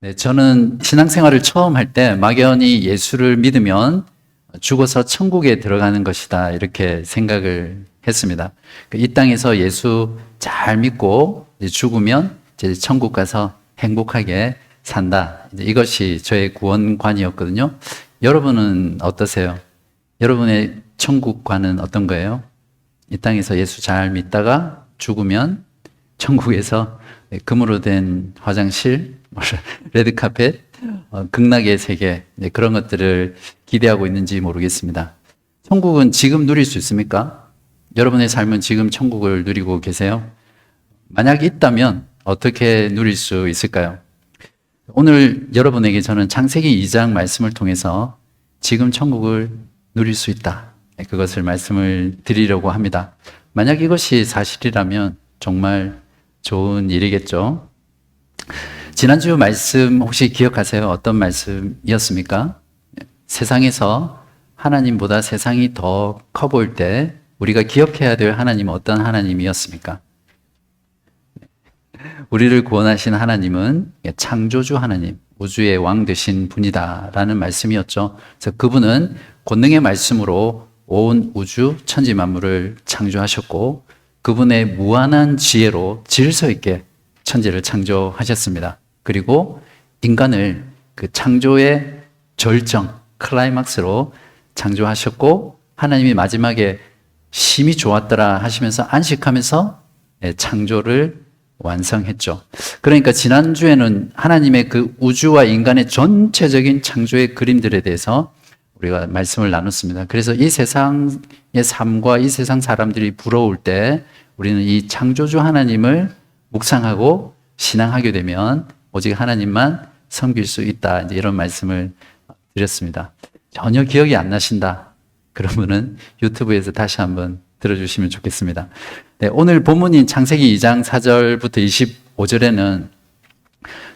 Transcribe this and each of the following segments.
네, 저는 신앙생활을 처음 할 때 막연히 예수를 믿으면 죽어서 천국에 들어가는 것이다 이렇게 생각을 했습니다. 이 땅에서 예수 잘 믿고 이제 죽으면 이제 천국 가서 행복하게 산다. 이제 이것이 저의 구원관이었거든요. 여러분은 어떠세요? 여러분의 천국관은 어떤 거예요? 이 땅에서 예수 잘 믿다가 죽으면 천국에서 금으로 된 화장실, 레드카펫, 극락의 세계, 그런 것들을 기대하고 있는지 모르겠습니다. 천국은 지금 누릴 수 있습니까? 여러분의 삶은 지금 천국을 누리고 계세요? 만약 있다면 어떻게 누릴 수 있을까요? 오늘 여러분에게 저는 창세기 2장 말씀을 통해서 지금 천국을 누릴 수 있다. 그것을 말씀을 드리려고 합니다. 만약 이것이 사실이라면 정말 좋은 일이겠죠. 지난주 말씀 혹시 기억하세요? 어떤 말씀이었습니까? 세상에서 하나님보다 세상이 더 커 보일 때 우리가 기억해야 될 하나님은 어떤 하나님이었습니까? 우리를 구원하신 하나님은 창조주 하나님, 우주의 왕 되신 분이다라는 말씀이었죠. 그래서 그분은 권능의 말씀으로 온 우주 천지 만물을 창조하셨고 그분의 무한한 지혜로 질서 있게 천지를 창조하셨습니다. 그리고 인간을 그 창조의 절정, 클라이막스로 창조하셨고 하나님이 마지막에 심히 좋았더라 하시면서 안식하면서 창조를 완성했죠. 그러니까 지난주에는 하나님의 그 우주와 인간의 전체적인 창조의 그림들에 대해서 우리가 말씀을 나눴습니다. 그래서 이 세상의 삶과 이 세상 사람들이 부러울 때 우리는 이 창조주 하나님을 묵상하고 신앙하게 되면 오직 하나님만 섬길 수 있다. 이제 이런 말씀을 드렸습니다. 전혀 기억이 안 나신다. 그러면은 유튜브에서 다시 한번 들어주시면 좋겠습니다. 네, 오늘 본문인 창세기 2장 4절부터 25절에는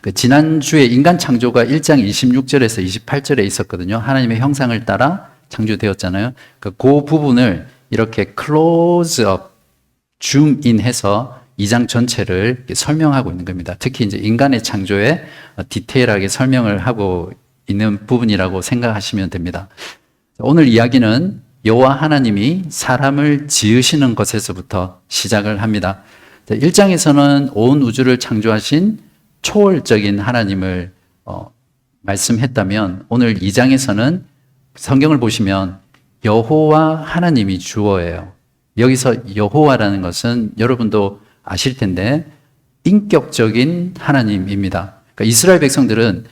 그 지난주에 인간 창조가 1장 26절에서 28절에 있었거든요. 하나님의 형상을 따라 창조되었잖아요. 그 부분을 이렇게 클로즈업, 줌인해서 2장 전체를 설명하고 있는 겁니다. 특히 이제 인간의 창조에 디테일하게 설명을 하고 있는 부분이라고 생각하시면 됩니다. 오늘 이야기는 여호와 하나님이 사람을 지으시는 것에서부터 시작을 합니다. 1장에서는 온 우주를 창조하신 초월적인 하나님을 말씀했다면 오늘 2장에서는 성경을 보시면 여호와 하나님이 주어예요. 여기서 여호와라는 것은 여러분도 아실 텐데 인격적인 하나님입니다. 그러니까 이스라엘 백성들은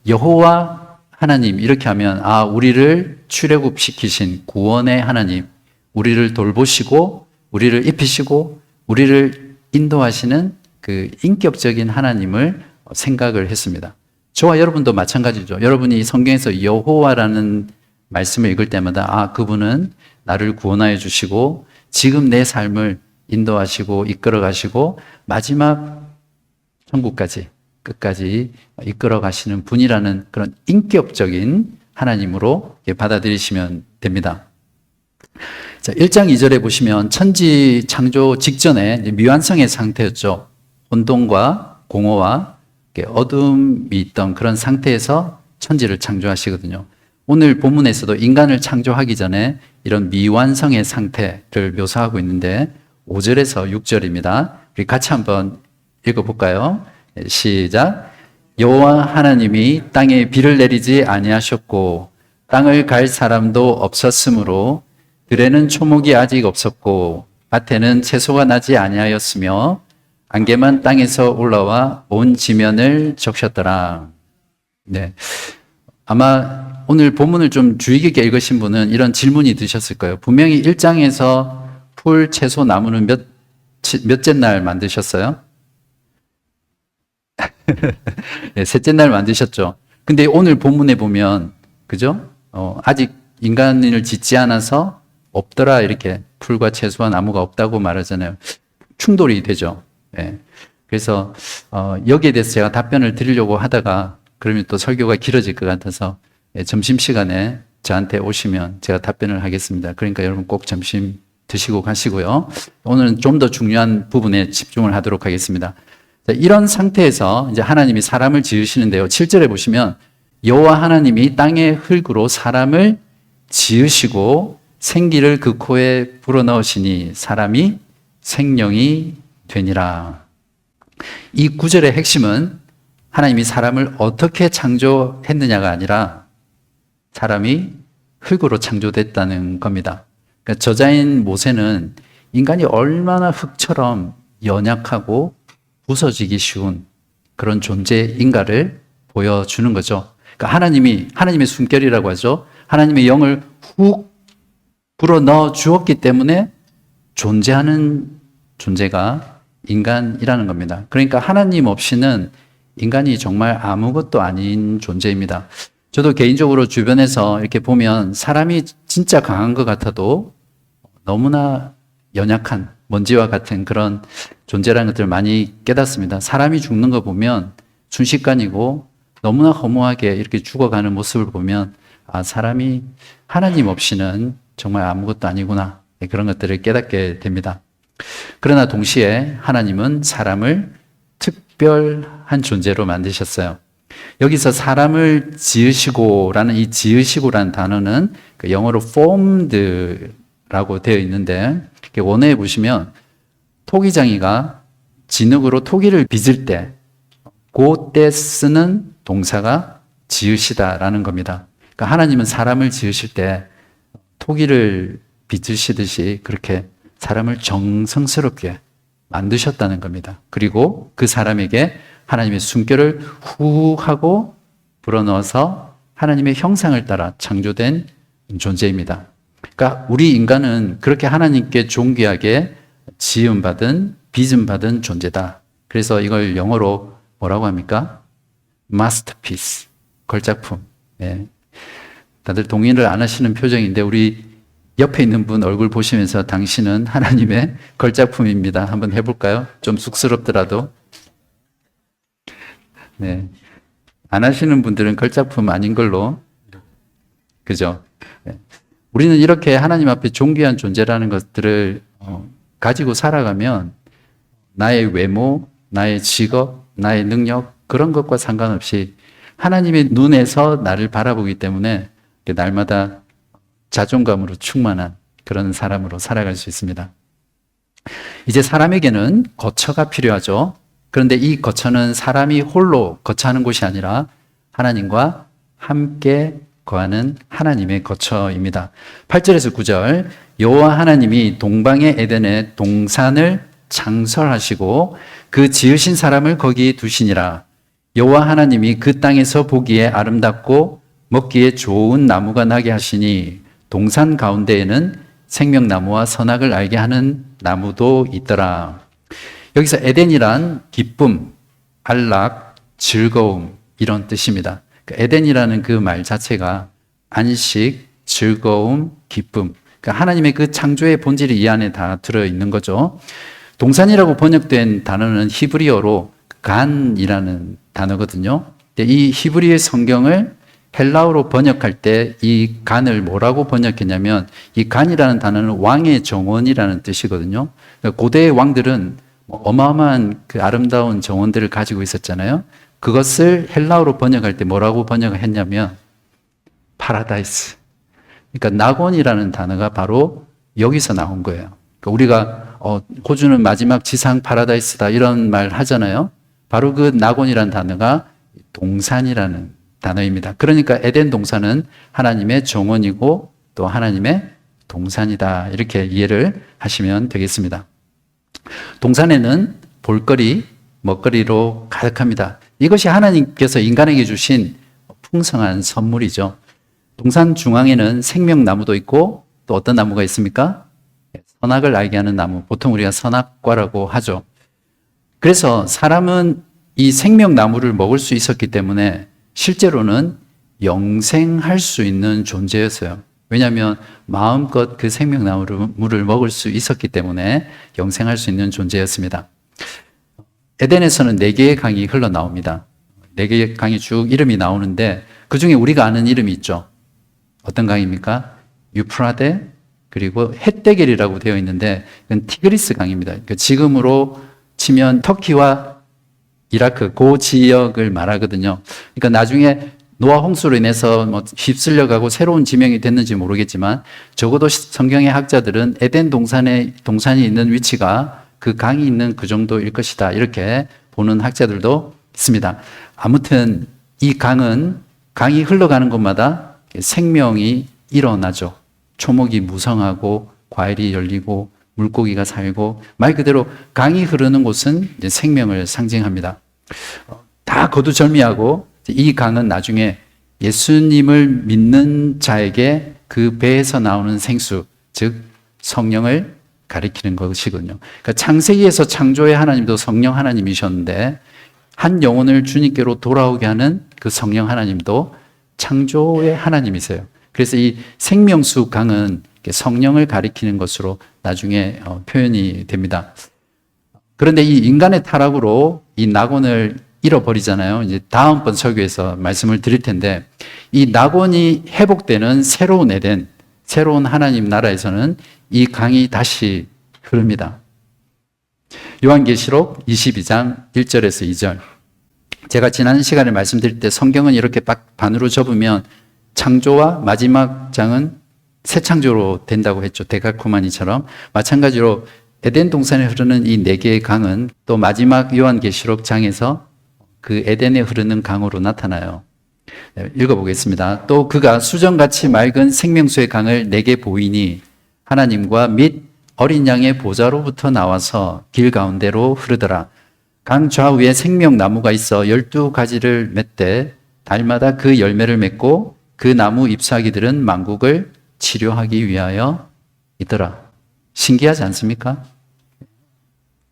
여호와 하나님 이렇게 하면 우리를 출애굽시키신 구원의 하나님, 우리를 돌보시고 우리를 입히시고 우리를 인도하시는 그 인격적인 하나님을 생각을 했습니다. 저와 여러분도 마찬가지죠. 여러분이 성경에서 여호와라는 말씀을 읽을 때마다 그분은 나를 구원하여 주시고 지금 내 삶을 인도하시고 이끌어 가시고 마지막 천국까지 끝까지 이끌어 가시는 분이라는 그런 인격적인 하나님으로 받아들이시면 됩니다. 자, 1장 2절에 보시면 천지 창조 직전에 미완성의 상태였죠. 혼돈과 공허와 어둠이 있던 그런 상태에서 천지를 창조하시거든요. 오늘 본문에서도 인간을 창조하기 전에 이런 미완성의 상태를 묘사하고 있는데 5절에서 6절입니다. 우리 같이 한번 읽어볼까요? 시작. 여호와 하나님이 땅에 비를 내리지 아니하셨고 땅을 갈 사람도 없었으므로 들에는 초목이 아직 없었고 밭에는 채소가 나지 아니하였으며 안개만 땅에서 올라와 온 지면을 적셨더라. 네, 아마 오늘 본문을 좀 주의 깊게 읽으신 분은 이런 질문이 드셨을 거예요. 분명히 1장에서 풀, 채소, 나무는 몇째 날 만드셨어요? 네, 셋째 날 만드셨죠. 근데 오늘 본문에 보면, 그죠? 아직 인간을 짓지 않아서 없더라, 이렇게 풀과 채소와 나무가 없다고 말하잖아요. 충돌이 되죠. 네. 그래서, 여기에 대해서 제가 답변을 드리려고 하다가, 그러면 또 설교가 길어질 것 같아서, 점심시간에 저한테 오시면 제가 답변을 하겠습니다. 그러니까 여러분 꼭 점심 드시고 가시고요. 오늘은 좀 더 중요한 부분에 집중을 하도록 하겠습니다. 이런 상태에서 이제 하나님이 사람을 지으시는데요. 7절에 보시면 여호와 하나님이 땅의 흙으로 사람을 지으시고 생기를 그 코에 불어넣으시니 사람이 생명이 되니라. 이 구절의 핵심은 하나님이 사람을 어떻게 창조했느냐가 아니라 사람이 흙으로 창조됐다는 겁니다. 그러니까 저자인 모세는 인간이 얼마나 흙처럼 연약하고 부서지기 쉬운 그런 존재인가를 보여주는 거죠. 그러니까 하나님의 숨결이라고 하죠. 하나님의 영을 훅 불어넣어 주었기 때문에 존재하는 존재가 인간이라는 겁니다. 그러니까 하나님 없이는 인간이 정말 아무것도 아닌 존재입니다. 저도 개인적으로 주변에서 이렇게 보면 사람이 진짜 강한 것 같아도 너무나 연약한 먼지와 같은 그런 존재라는 것들을 많이 깨닫습니다. 사람이 죽는 거 보면 순식간이고 너무나 허무하게 이렇게 죽어가는 모습을 보면 아, 사람이 하나님 없이는 정말 아무것도 아니구나. 그런 것들을 깨닫게 됩니다. 그러나 동시에 하나님은 사람을 특별한 존재로 만드셨어요. 여기서 사람을 지으시고라는 이 지으시고라는 단어는 그 영어로 formed라고 되어 있는데 원어에 보시면 토기장이가 진흙으로 토기를 빚을 때 그때 쓰는 동사가 지으시다라는 겁니다. 그러니까 하나님은 사람을 지으실 때 토기를 빚으시듯이 그렇게 사람을 정성스럽게 만드셨다는 겁니다. 그리고 그 사람에게 하나님의 숨결을 후 하고 불어넣어서 하나님의 형상을 따라 창조된 존재입니다. 그러니까 우리 인간은 그렇게 하나님께 존귀하게 지음받은, 빚음받은 존재다. 그래서 이걸 영어로 뭐라고 합니까? 마스터피스, 걸작품. 예. 다들 동의를 안 하시는 표정인데 우리 옆에 있는 분 얼굴 보시면서 당신은 하나님의 걸작품입니다. 한번 해볼까요? 좀 쑥스럽더라도. 네. 안 하시는 분들은 걸작품 아닌 걸로. 그죠? 네. 우리는 이렇게 하나님 앞에 존귀한 존재라는 것들을 가지고 살아가면 나의 외모, 나의 직업, 나의 능력 그런 것과 상관없이 하나님의 눈에서 나를 바라보기 때문에 날마다 자존감으로 충만한 그런 사람으로 살아갈 수 있습니다. 이제 사람에게는 거처가 필요하죠. 그런데 이 거처는 사람이 홀로 거처하는 곳이 아니라 하나님과 함께 거하는 하나님의 거처입니다. 8절에서 9절 여호와 하나님이 동방의 에덴에 동산을 창설하시고 그 지으신 사람을 거기 두시니라. 여호와 하나님이 그 땅에서 보기에 아름답고 먹기에 좋은 나무가 나게 하시니 동산 가운데에는 생명나무와 선악을 알게 하는 나무도 있더라. 여기서 에덴이란 기쁨, 안락, 즐거움 이런 뜻입니다. 에덴이라는 그 말 자체가 안식, 즐거움, 기쁨. 그러니까 하나님의 그 창조의 본질이 이 안에 다 들어있는 거죠. 동산이라고 번역된 단어는 히브리어로 간이라는 단어거든요. 이 히브리의 성경을 헬라어로 번역할 때 이 간을 뭐라고 번역했냐면 이 간이라는 단어는 왕의 정원이라는 뜻이거든요. 그러니까 고대의 왕들은 어마어마한 그 아름다운 정원들을 가지고 있었잖아요. 그것을 헬라어로 번역할 때 뭐라고 번역을 했냐면 파라다이스. 그러니까 낙원이라는 단어가 바로 여기서 나온 거예요. 그러니까 우리가 호주는 마지막 지상 파라다이스다 이런 말 하잖아요. 바로 그 낙원이라는 단어가 동산이라는 단어입니다. 그러니까 에덴 동산은 하나님의 정원이고 또 하나님의 동산이다. 이렇게 이해를 하시면 되겠습니다. 동산에는 볼거리, 먹거리로 가득합니다. 이것이 하나님께서 인간에게 주신 풍성한 선물이죠. 동산 중앙에는 생명나무도 있고 또 어떤 나무가 있습니까? 선악을 알게 하는 나무. 보통 우리가 선악과라고 하죠. 그래서 사람은 이 생명나무를 먹을 수 있었기 때문에 실제로는 영생할 수 있는 존재였어요. 왜냐하면 마음껏 그 생명나무를 먹을 수 있었기 때문에 영생할 수 있는 존재였습니다. 에덴에서는 4개의 강이 흘러나옵니다. 4개의 강이 쭉 이름이 나오는데 그 중에 우리가 아는 이름이 있죠. 어떤 강입니까? 유프라데 그리고 헷데겔이라고 되어 있는데 이건 티그리스 강입니다. 그러니까 지금으로 치면 터키와 이라크 그 지역을 말하거든요. 그러니까 나중에 노아 홍수로 인해서 뭐 휩쓸려가고 새로운 지명이 됐는지 모르겠지만 적어도 성경의 학자들은 에덴 동산이 있는 위치가 그 강이 있는 그 정도일 것이다. 이렇게 보는 학자들도 있습니다. 아무튼 이 강이 흘러가는 곳마다 생명이 일어나죠. 초목이 무성하고 과일이 열리고 물고기가 살고 말 그대로 강이 흐르는 곳은 이제 생명을 상징합니다. 다 거두절미하고 이 강은 나중에 예수님을 믿는 자에게 그 배에서 나오는 생수, 즉 성령을 가리키는 것이거든요. 그러니까 창세기에서 창조의 하나님도 성령 하나님이셨는데 한 영혼을 주님께로 돌아오게 하는 그 성령 하나님도 창조의 하나님이세요. 그래서 이 생명수 강은 성령을 가리키는 것으로 나중에 표현이 됩니다. 그런데 이 인간의 타락으로 이 낙원을 잃어버리잖아요. 이제 다음번 설교에서 말씀을 드릴 텐데 이 낙원이 회복되는 새로운 에덴, 새로운 하나님 나라에서는 이 강이 다시 흐릅니다. 요한계시록 22장 1절에서 2절. 제가 지난 시간에 말씀드릴 때 성경은 이렇게 딱 반으로 접으면 창조와 마지막 장은 새 창조로 된다고 했죠. 데칼코마니처럼. 마찬가지로 에덴 동산에 흐르는 이 네 개의 강은 또 마지막 요한계시록 장에서 그 에덴에 흐르는 강으로 나타나요. 읽어보겠습니다. 또 그가 수정같이 맑은 생명수의 강을 내게 보이니 하나님과 및 어린 양의 보좌로부터 나와서 길 가운데로 흐르더라. 강 좌우에 생명나무가 있어 12가지를 맺되 달마다 그 열매를 맺고 그 나무 잎사귀들은 만국을 치료하기 위하여 있더라. 신기하지 않습니까?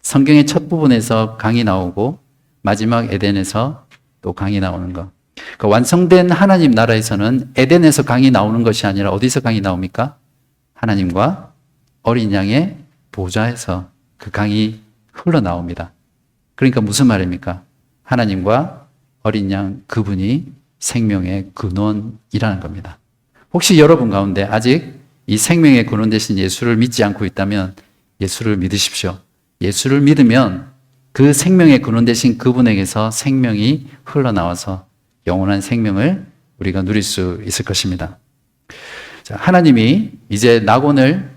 성경의 첫 부분에서 강이 나오고 마지막 에덴에서 또 강이 나오는 것. 그러니까 완성된 하나님 나라에서는 에덴에서 강이 나오는 것이 아니라 어디서 강이 나옵니까? 하나님과 어린 양의 보좌에서 그 강이 흘러나옵니다. 그러니까 무슨 말입니까? 하나님과 어린 양 그분이 생명의 근원이라는 겁니다. 혹시 여러분 가운데 아직 이 생명의 근원 되신 예수를 믿지 않고 있다면 예수를 믿으십시오. 예수를 믿으면 그 생명의 근원 되신 그분에게서 생명이 흘러나와서 영원한 생명을 우리가 누릴 수 있을 것입니다. 자, 하나님이 이제 낙원을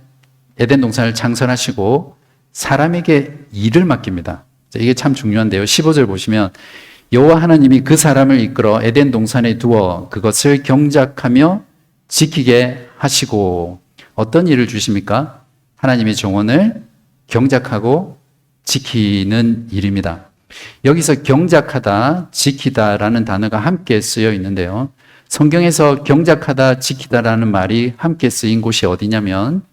에덴 동산을 창설하시고 사람에게 일을 맡깁니다. 자, 이게 참 중요한데요. 15절 보시면 여호와 하나님이 그 사람을 이끌어 에덴 동산에 두어 그것을 경작하며 지키게 하시고 어떤 일을 주십니까? 하나님의 정원을 경작하고 지키는 일입니다. 여기서 경작하다, 지키다라는 단어가 함께 쓰여 있는데요. 성경에서 경작하다, 지키다라는 말이 함께 쓰인 곳이 어디냐면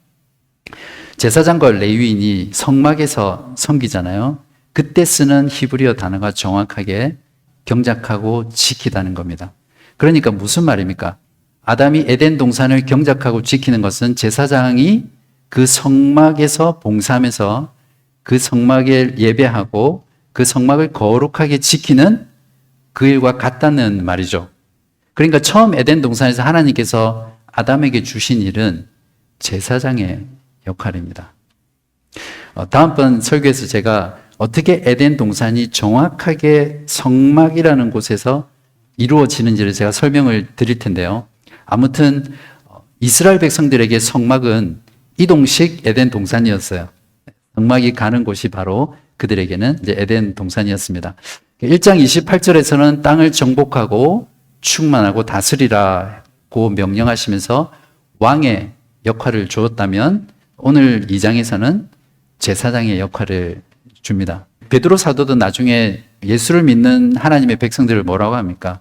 제사장과 레위인이 성막에서 섬기잖아요. 그때 쓰는 히브리어 단어가 정확하게 경작하고 지키다는 겁니다. 그러니까 무슨 말입니까? 아담이 에덴 동산을 경작하고 지키는 것은 제사장이 그 성막에서 봉사하면서 그 성막에 예배하고 그 성막을 거룩하게 지키는 그 일과 같다는 말이죠. 그러니까 처음 에덴 동산에서 하나님께서 아담에게 주신 일은 제사장의 역할입니다. 다음번 설교에서 제가 어떻게 에덴 동산이 정확하게 성막이라는 곳에서 이루어지는지를 제가 설명을 드릴 텐데요. 아무튼 이스라엘 백성들에게 성막은 이동식 에덴 동산이었어요. 성막이 가는 곳이 바로 그들에게는 이제 에덴 동산이었습니다. 1장 28절에서는 땅을 정복하고 충만하고 다스리라고 명령하시면서 왕의 역할을 주었다면 오늘 2장에서는 제사장의 역할을 줍니다. 베드로 사도도 나중에 예수를 믿는 하나님의 백성들을 뭐라고 합니까?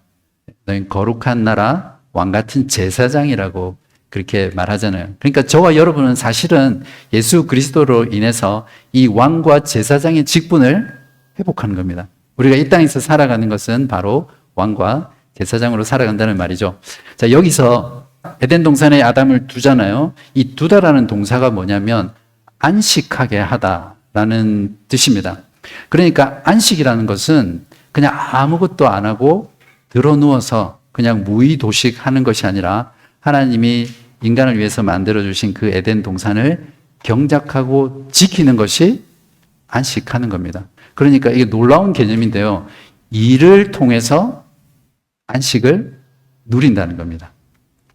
너희 거룩한 나라 왕 같은 제사장이라고 그렇게 말하잖아요. 그러니까 저와 여러분은 사실은 예수 그리스도로 인해서 이 왕과 제사장의 직분을 회복하는 겁니다. 우리가 이 땅에서 살아가는 것은 바로 왕과 제사장으로 살아간다는 말이죠. 자, 여기서 에덴 동산에 아담을 두잖아요. 이 두다라는 동사가 뭐냐면 안식하게 하다라는 뜻입니다. 그러니까 안식이라는 것은 그냥 아무것도 안 하고 드러누워서 그냥 무의도식 하는 것이 아니라 하나님이 인간을 위해서 만들어주신 그 에덴 동산을 경작하고 지키는 것이 안식하는 겁니다. 그러니까 이게 놀라운 개념인데요. 일을 통해서 안식을 누린다는 겁니다.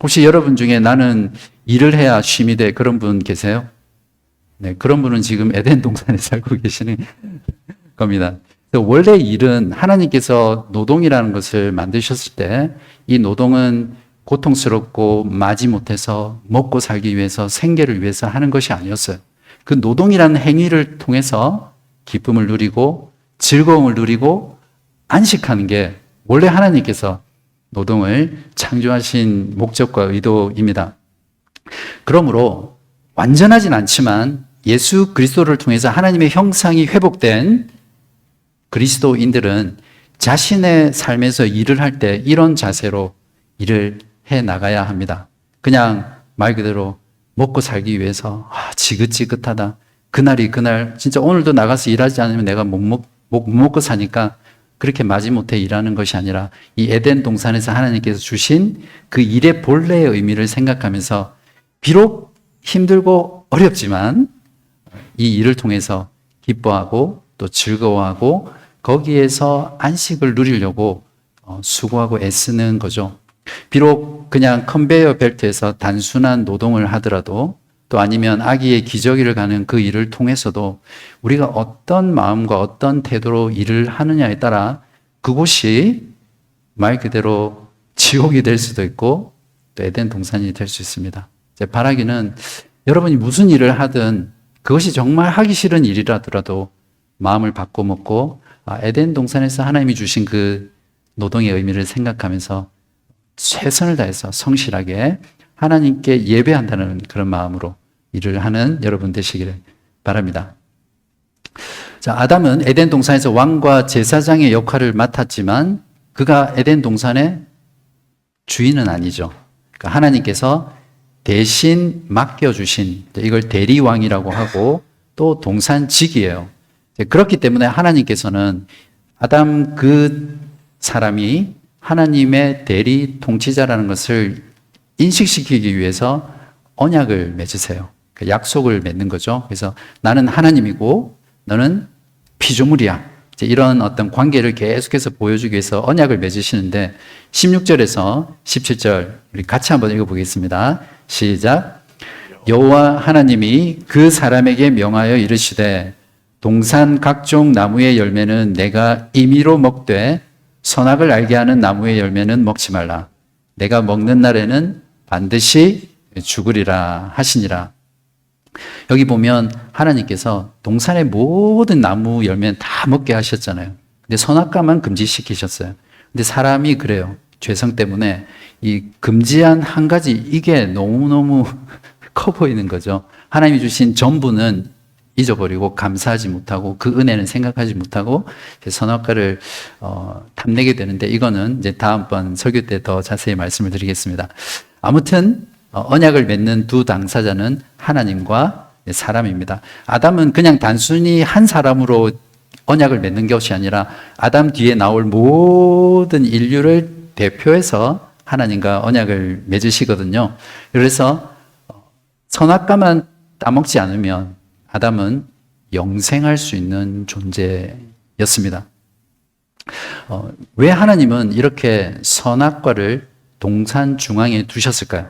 혹시 여러분 중에 나는 일을 해야 쉼이 돼 그런 분 계세요? 네, 그런 분은 지금 에덴 동산에 살고 계시는 겁니다. 원래 일은 하나님께서 노동이라는 것을 만드셨을 때 이 노동은 고통스럽고 마지못해서 먹고 살기 위해서 생계를 위해서 하는 것이 아니었어요. 그 노동이라는 행위를 통해서 기쁨을 누리고 즐거움을 누리고 안식하는 게 원래 하나님께서 노동을 창조하신 목적과 의도입니다. 그러므로 완전하진 않지만 예수 그리스도를 통해서 하나님의 형상이 회복된 그리스도인들은 자신의 삶에서 일을 할 때 이런 자세로 일을 해 나가야 합니다. 그냥 말 그대로 먹고 살기 위해서 지긋지긋하다. 그날이 그날 진짜 오늘도 나가서 일하지 않으면 내가 못 먹고 사니까 그렇게 마지못해 일하는 것이 아니라 이 에덴 동산에서 하나님께서 주신 그 일의 본래의 의미를 생각하면서 비록 힘들고 어렵지만 이 일을 통해서 기뻐하고 또 즐거워하고 거기에서 안식을 누리려고 수고하고 애쓰는 거죠. 비록 그냥 컨베이어 벨트에서 단순한 노동을 하더라도 또 아니면 아기의 기저귀를 가는 그 일을 통해서도 우리가 어떤 마음과 어떤 태도로 일을 하느냐에 따라 그곳이 말 그대로 지옥이 될 수도 있고 또 에덴 동산이 될 수 있습니다. 제 바라기는 여러분이 무슨 일을 하든 그것이 정말 하기 싫은 일이라더라도 마음을 바꿔먹고 에덴 동산에서 하나님이 주신 그 노동의 의미를 생각하면서 최선을 다해서 성실하게 하나님께 예배한다는 그런 마음으로 일을 하는 여러분 되시기를 바랍니다. 자, 아담은 에덴 동산에서 왕과 제사장의 역할을 맡았지만 그가 에덴 동산의 주인은 아니죠. 그러니까 하나님께서 대신 맡겨주신 이걸 대리왕이라고 하고 또 동산직이에요. 그렇기 때문에 하나님께서는 아담 그 사람이 하나님의 대리 통치자라는 것을 인식시키기 위해서 언약을 맺으세요. 약속을 맺는 거죠. 그래서 나는 하나님이고 너는 피조물이야. 이런 어떤 관계를 계속해서 보여주기 위해서 언약을 맺으시는데 16절에서 17절 우리 같이 한번 읽어보겠습니다. 시작. 여호와 하나님이 그 사람에게 명하여 이르시되 동산 각종 나무의 열매는 내가 임의로 먹되 선악을 알게 하는 나무의 열매는 먹지 말라. 내가 먹는 날에는 반드시 죽으리라 하시니라. 여기 보면 하나님께서 동산의 모든 나무 열매는 다 먹게 하셨잖아요. 근데 선악과만 금지시키셨어요. 근데 사람이 그래요. 죄성 때문에 이 금지한 한 가지 이게 너무너무 커 보이는 거죠. 하나님이 주신 전부는 잊어버리고 감사하지 못하고 그 은혜는 생각하지 못하고 선악과를 탐내게 되는데 이거는 이제 다음번 설교 때 더 자세히 말씀을 드리겠습니다. 아무튼 언약을 맺는 두 당사자는 하나님과 사람입니다. 아담은 그냥 단순히 한 사람으로 언약을 맺는 것이 아니라 아담 뒤에 나올 모든 인류를 대표해서 하나님과 언약을 맺으시거든요. 그래서 선악과만 따먹지 않으면 아담은 영생할 수 있는 존재였습니다. 왜 하나님은 이렇게 선악과를 동산 중앙에 두셨을까요?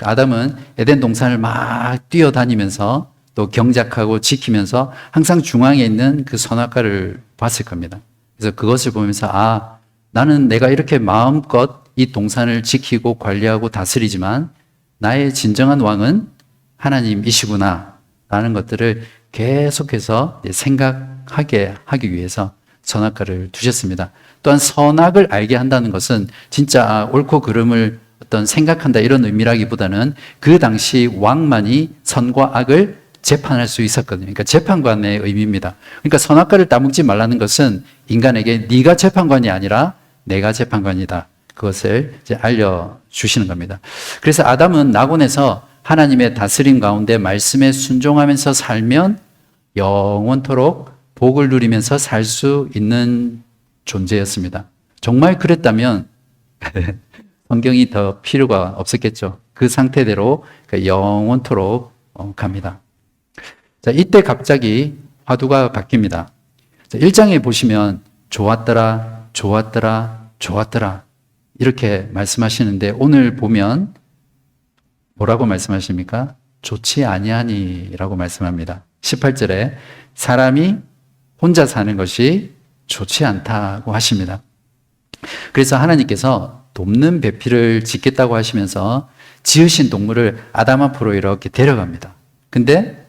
아담은 에덴 동산을 막 뛰어다니면서 또 경작하고 지키면서 항상 중앙에 있는 그 선악과를 봤을 겁니다. 그래서 그것을 보면서 나는 내가 이렇게 마음껏 이 동산을 지키고 관리하고 다스리지만 나의 진정한 왕은 하나님이시구나 라는 것들을 계속해서 생각하게 하기 위해서 선악과를 두셨습니다. 또한 선악을 알게 한다는 것은 진짜 옳고 그름을 어떤 생각한다 이런 의미라기보다는 그 당시 왕만이 선과 악을 재판할 수 있었거든요. 그러니까 재판관의 의미입니다. 그러니까 선악과를 따먹지 말라는 것은 인간에게 네가 재판관이 아니라 내가 재판관이다. 그것을 이제 알려주시는 겁니다. 그래서 아담은 낙원에서 하나님의 다스림 가운데 말씀에 순종하면서 살면 영원토록 복을 누리면서 살 수 있는 존재였습니다. 정말 그랬다면 성경이 더 필요가 없었겠죠. 그 상태대로 영원토록 갑니다. 자, 이때 갑자기 화두가 바뀝니다. 1장에 보시면 좋았더라, 좋았더라, 좋았더라 이렇게 말씀하시는데 오늘 보면 뭐라고 말씀하십니까? 좋지 아니하니라고 말씀합니다. 18절에 사람이 혼자 사는 것이 좋지 않다고 하십니다. 그래서 하나님께서 돕는 배필을 짓겠다고 하시면서 지으신 동물을 아담 앞으로 이렇게 데려갑니다. 근데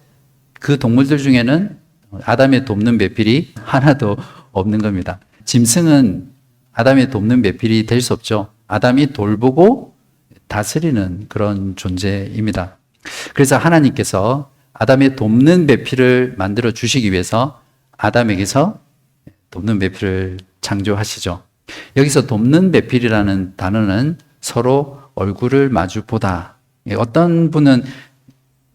그 동물들 중에는 아담의 돕는 배필이 하나도 없는 겁니다. 짐승은 아담의 돕는 배필이 될 수 없죠. 아담이 돌보고 다스리는 그런 존재입니다. 그래서 하나님께서 아담의 돕는 배필을 만들어 주시기 위해서 아담에게서 돕는 배필을 창조하시죠. 여기서 돕는 배필이라는 단어는 서로 얼굴을 마주 보다. 어떤 분은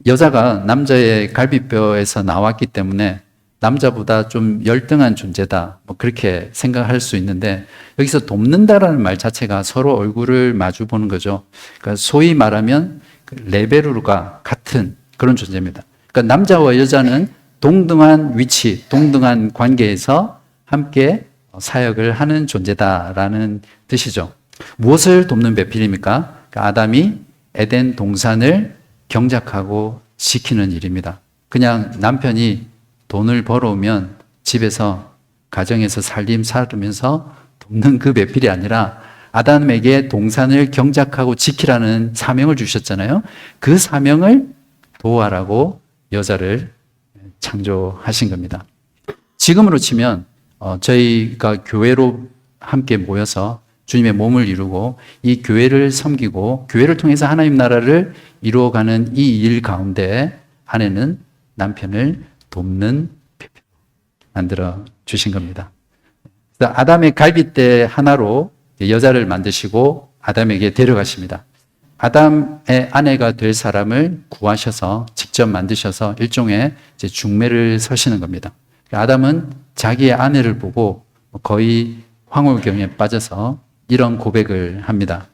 여자가 남자의 갈비뼈에서 나왔기 때문에 남자보다 좀 열등한 존재다. 뭐 그렇게 생각할 수 있는데 여기서 돕는다라는 말 자체가 서로 얼굴을 마주 보는 거죠. 그러니까 소위 말하면 레벨과 같은 그런 존재입니다. 그러니까 남자와 여자는 동등한 위치, 동등한 관계에서 함께 사역을 하는 존재다라는 뜻이죠. 무엇을 돕는 배필입니까? 그러니까 아담이 에덴 동산을 경작하고 지키는 일입니다. 그냥 남편이 돈을 벌어오면 집에서 가정에서 살림 살으면서 돕는 그 배필이 아니라 아담에게 동산을 경작하고 지키라는 사명을 주셨잖아요. 그 사명을 도와라고 여자를 창조하신 겁니다. 지금으로 치면 저희가 교회로 함께 모여서 주님의 몸을 이루고 이 교회를 섬기고 교회를 통해서 하나님 나라를 이루어가는 이 일 가운데 아내는 남편을 돕는 배필로 만들어 주신 겁니다. 아담의 갈빗대 하나로 여자를 만드시고 아담에게 데려가십니다. 아담의 아내가 될 사람을 구하셔서 직접 만드셔서 일종의 중매를 서시는 겁니다. 아담은 자기의 아내를 보고 거의 황홀경에 빠져서 이런 고백을 합니다.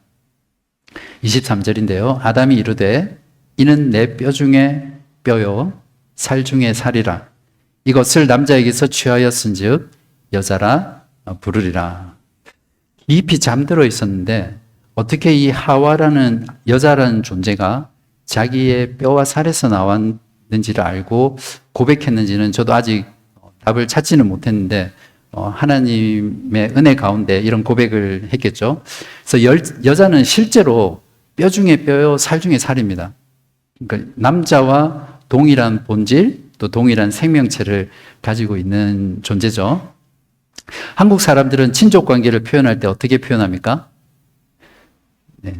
23절인데요. 아담이 이르되 이는 내 뼈 중에 뼈요 살 중에 살이라. 이것을 남자에게서 취하였은즉 여자라 부르리라. 깊이 잠들어 있었는데 어떻게 이 하와라는 여자라는 존재가 자기의 뼈와 살에서 나왔는지를 알고 고백했는지는 저도 아직 답을 찾지는 못했는데 하나님의 은혜 가운데 이런 고백을 했겠죠. 그래서 여자는 실제로 뼈 중에 뼈요 살 중에 살입니다. 그러니까 남자와 동일한 본질 또 동일한 생명체를 가지고 있는 존재죠. 한국 사람들은 친족 관계를 표현할 때 어떻게 표현합니까? 네,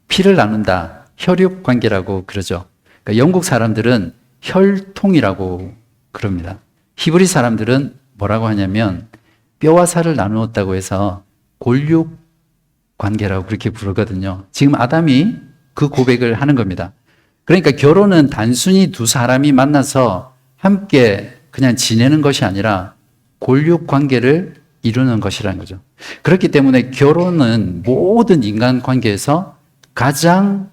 피를 나눈다, 혈육 관계라고 그러죠. 그러니까 영국 사람들은 혈통이라고 그럽니다. 히브리 사람들은 뭐라고 하냐면 뼈와 살을 나누었다고 해서 골육 관계라고 그렇게 부르거든요. 지금 아담이 그 고백을 하는 겁니다. 그러니까 결혼은 단순히 두 사람이 만나서 함께 그냥 지내는 것이 아니라 골육 관계를 이루는 것이라는 거죠. 그렇기 때문에 결혼은 모든 인간 관계에서 가장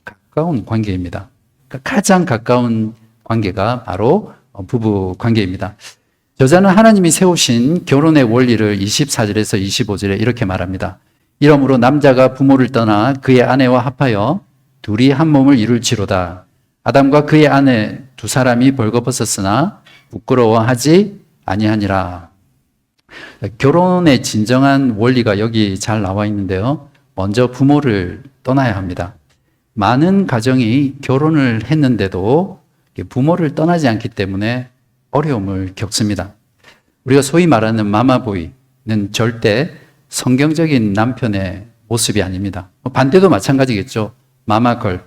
가까운 관계입니다. 그러니까 가장 가까운 관계가 바로 부부 관계입니다. 저자는 하나님이 세우신 결혼의 원리를 24절에서 25절에 이렇게 말합니다. 이러므로 남자가 부모를 떠나 그의 아내와 합하여 둘이 한 몸을 이룰지로다. 아담과 그의 아내 두 사람이 벌거벗었으나 부끄러워하지 아니하니라. 결혼의 진정한 원리가 여기 잘 나와 있는데요. 먼저 부모를 떠나야 합니다. 많은 가정이 결혼을 했는데도 부모를 떠나지 않기 때문에 어려움을 겪습니다. 우리가 소위 말하는 마마보이는 절대 성경적인 남편의 모습이 아닙니다. 반대도 마찬가지겠죠. 마마걸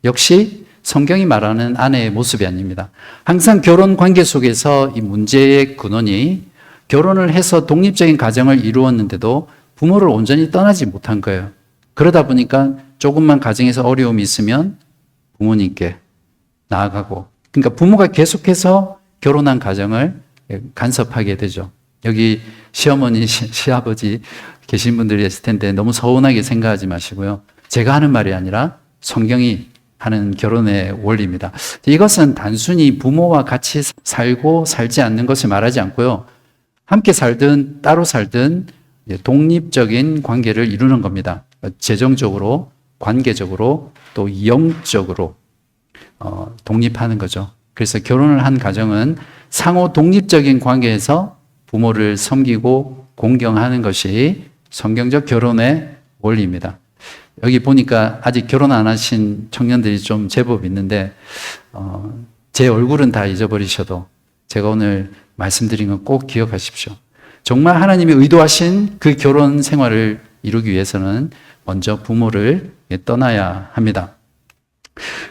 역시 성경이 말하는 아내의 모습이 아닙니다. 항상 결혼 관계 속에서 이 문제의 근원이 결혼을 해서 독립적인 가정을 이루었는데도 부모를 온전히 떠나지 못한 거예요. 그러다 보니까 조금만 가정에서 어려움이 있으면 부모님께 나아가고, 그러니까 부모가 계속해서 결혼한 가정을 간섭하게 되죠. 여기 시어머니, 시아버지 계신 분들이 있을 텐데 너무 서운하게 생각하지 마시고요. 제가 하는 말이 아니라 성경이 하는 결혼의 원리입니다. 이것은 단순히 부모와 같이 살고 살지 않는 것을 말하지 않고요. 함께 살든 따로 살든 독립적인 관계를 이루는 겁니다. 재정적으로, 관계적으로, 또 영적으로 독립하는 거죠. 그래서 결혼을 한 가정은 상호 독립적인 관계에서 부모를 섬기고 공경하는 것이 성경적 결혼의 원리입니다. 여기 보니까 아직 결혼 안 하신 청년들이 좀 제법 있는데 제 얼굴은 다 잊어버리셔도 제가 오늘 말씀드린 건 꼭 기억하십시오. 정말 하나님이 의도하신 그 결혼 생활을 이루기 위해서는 먼저 부모를 떠나야 합니다.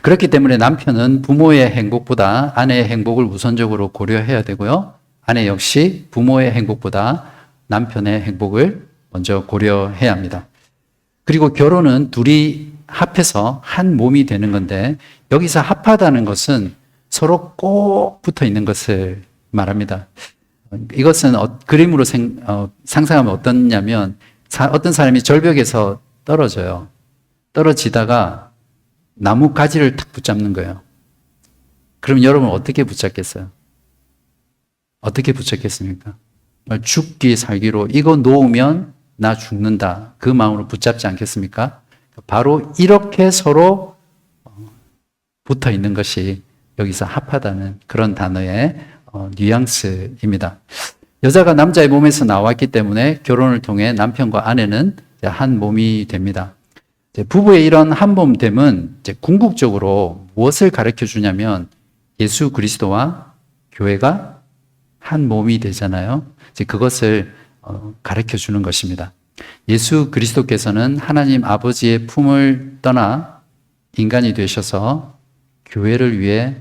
그렇기 때문에 남편은 부모의 행복보다 아내의 행복을 우선적으로 고려해야 되고요. 아내 역시 부모의 행복보다 남편의 행복을 먼저 고려해야 합니다. 그리고 결혼은 둘이 합해서 한 몸이 되는 건데 여기서 합하다는 것은 서로 꼭 붙어 있는 것을 말합니다. 이것은 그림으로 상상하면 어떻냐면 어떤 사람이 절벽에서 떨어져요. 떨어지다가 나무 가지를 탁 붙잡는 거예요. 그럼 여러분 어떻게 붙잡겠어요? 어떻게 붙잡겠습니까? 죽기 살기로 이거 놓으면 나 죽는다. 그 마음으로 붙잡지 않겠습니까? 바로 이렇게 서로 붙어 있는 것이 여기서 합하다는 그런 단어의 뉘앙스입니다. 여자가 남자의 몸에서 나왔기 때문에 결혼을 통해 남편과 아내는 한 몸이 됩니다. 부부의 이런 한 몸됨은 궁극적으로 무엇을 가르쳐 주냐면 예수 그리스도와 교회가 한 몸이 되잖아요. 그것을 가르쳐 주는 것입니다. 예수 그리스도께서는 하나님 아버지의 품을 떠나 인간이 되셔서 교회를 위해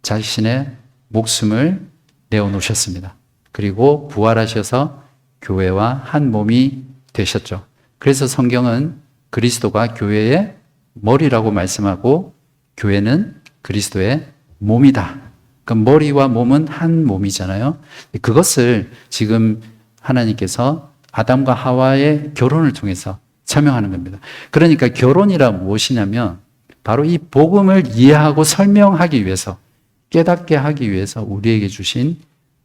자신의 목숨을 내어놓으셨습니다. 그리고 부활하셔서 교회와 한 몸이 되셨죠. 그래서 성경은 그리스도가 교회의 머리라고 말씀하고 교회는 그리스도의 몸이다. 그 머리와 몸은 한 몸이잖아요. 그것을 지금 하나님께서 아담과 하와의 결혼을 통해서 설명하는 겁니다. 그러니까 결혼이란 무엇이냐면 바로 이 복음을 이해하고 설명하기 위해서 깨닫게 하기 위해서 우리에게 주신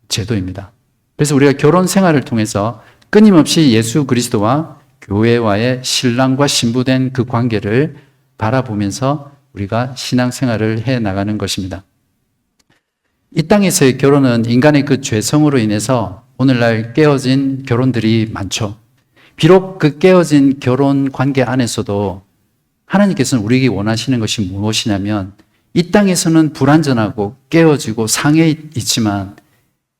제도입니다. 그래서 우리가 결혼 생활을 통해서 끊임없이 예수 그리스도와 교회와의 신랑과 신부된 그 관계를 바라보면서 우리가 신앙생활을 해 나가는 것입니다. 이 땅에서의 결혼은 인간의 그 죄성으로 인해서 오늘날 깨어진 결혼들이 많죠. 비록 그 깨어진 결혼 관계 안에서도 하나님께서는 우리에게 원하시는 것이 무엇이냐면 이 땅에서는 불완전하고 깨어지고 상해 있지만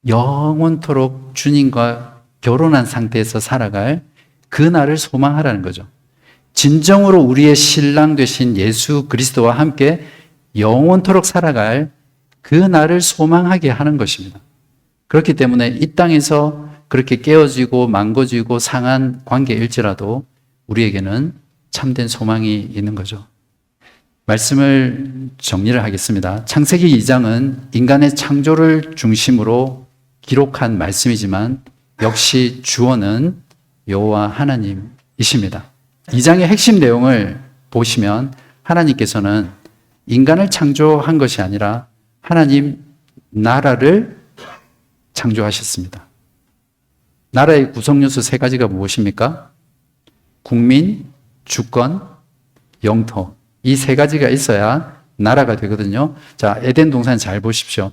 영원토록 주님과 결혼한 상태에서 살아갈 그 날을 소망하라는 거죠. 진정으로 우리의 신랑 되신 예수 그리스도와 함께 영원토록 살아갈 그 날을 소망하게 하는 것입니다. 그렇기 때문에 이 땅에서 그렇게 깨어지고 망가지고 상한 관계일지라도 우리에게는 참된 소망이 있는 거죠. 말씀을 정리를 하겠습니다. 창세기 2장은 인간의 창조를 중심으로 기록한 말씀이지만 역시 주어는 여호와 하나님이십니다. 2장의 핵심 내용을 보시면 하나님께서는 인간을 창조한 것이 아니라 하나님 나라를 창조하셨습니다. 나라의 구성 요소 세 가지가 무엇입니까? 국민, 주권, 영토. 이 세 가지가 있어야 나라가 되거든요. 자, 에덴 동산 잘 보십시오.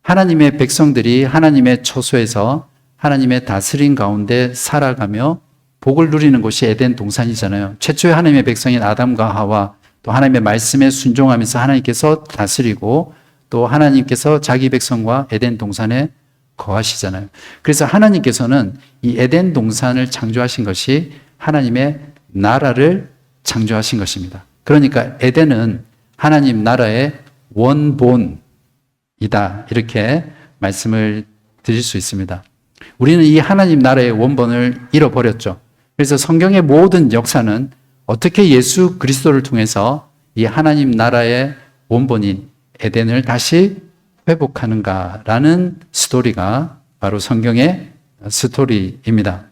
하나님의 백성들이 하나님의 처소에서 하나님의 다스림 가운데 살아가며 복을 누리는 곳이 에덴 동산이잖아요. 최초의 하나님의 백성인 아담과 하와 또 하나님의 말씀에 순종하면서 하나님께서 다스리고 또 하나님께서 자기 백성과 에덴 동산에 거하시잖아요. 그래서 하나님께서는 이 에덴 동산을 창조하신 것이 하나님의 나라를 창조하신 것입니다. 그러니까 에덴은 하나님 나라의 원본이다. 이렇게 말씀을 드릴 수 있습니다. 우리는 이 하나님 나라의 원본을 잃어버렸죠. 그래서 성경의 모든 역사는 어떻게 예수 그리스도를 통해서 이 하나님 나라의 원본인 에덴을 다시 회복하는가라는 스토리가 바로 성경의 스토리입니다.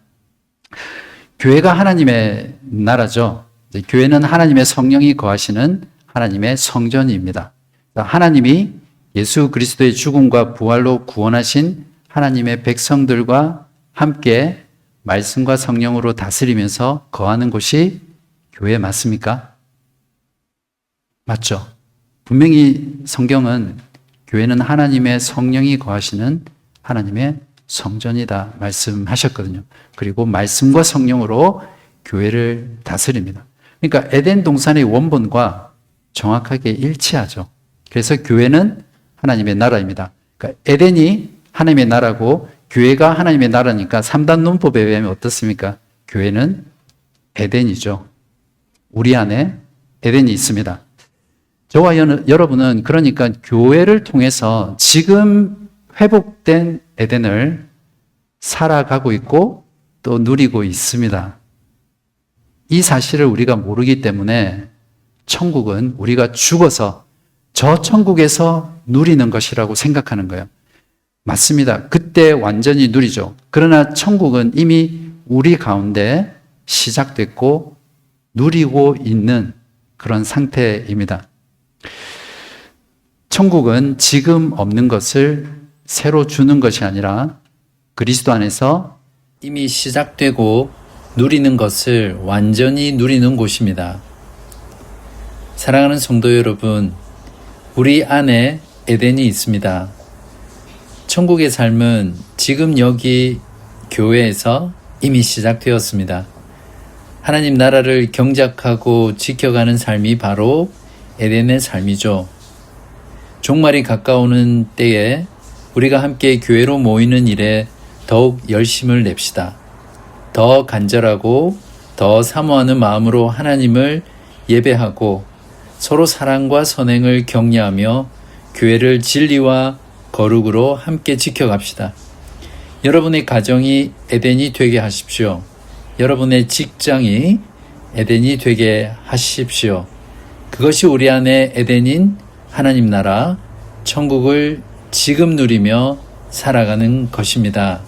교회가 하나님의 나라죠. 교회는 하나님의 성령이 거하시는 하나님의 성전입니다. 하나님이 예수 그리스도의 죽음과 부활로 구원하신 하나님의 백성들과 함께 말씀과 성령으로 다스리면서 거하는 곳이 교회 맞습니까? 맞죠? 분명히 성경은 교회는 하나님의 성령이 거하시는 하나님의 성전이다 말씀하셨거든요. 그리고 말씀과 성령으로 교회를 다스립니다. 그러니까 에덴 동산의 원본과 정확하게 일치하죠. 그래서 교회는 하나님의 나라입니다. 그러니까 에덴이 하나님의 나라고 교회가 하나님의 나라니까 3단 논법에 의하면 어떻습니까? 교회는 에덴이죠. 우리 안에 에덴이 있습니다. 저와 여러분은 그러니까 교회를 통해서 지금 회복된 에덴을 살아가고 있고 또 누리고 있습니다. 이 사실을 우리가 모르기 때문에 천국은 우리가 죽어서 저 천국에서 누리는 것이라고 생각하는 거예요. 맞습니다. 그때 완전히 누리죠. 그러나 천국은 이미 우리 가운데 시작됐고 누리고 있는 그런 상태입니다. 천국은 지금 없는 것을 새로 주는 것이 아니라 그리스도 안에서 이미 시작되고 누리는 것을 완전히 누리는 곳입니다. 사랑하는 성도 여러분, 우리 안에 에덴이 있습니다. 천국의 삶은 지금 여기 교회에서 이미 시작되었습니다. 하나님 나라를 경작하고 지켜가는 삶이 바로 에덴의 삶이죠. 종말이 가까우는 때에 우리가 함께 교회로 모이는 일에 더욱 열심을 냅시다. 더 간절하고 더 사모하는 마음으로 하나님을 예배하고 서로 사랑과 선행을 격려하며 교회를 진리와 거룩으로 함께 지켜갑시다. 여러분의 가정이 에덴이 되게 하십시오. 여러분의 직장이 에덴이 되게 하십시오. 그것이 우리 안에 에덴인 하나님 나라, 천국을 지금 누리며 살아가는 것입니다.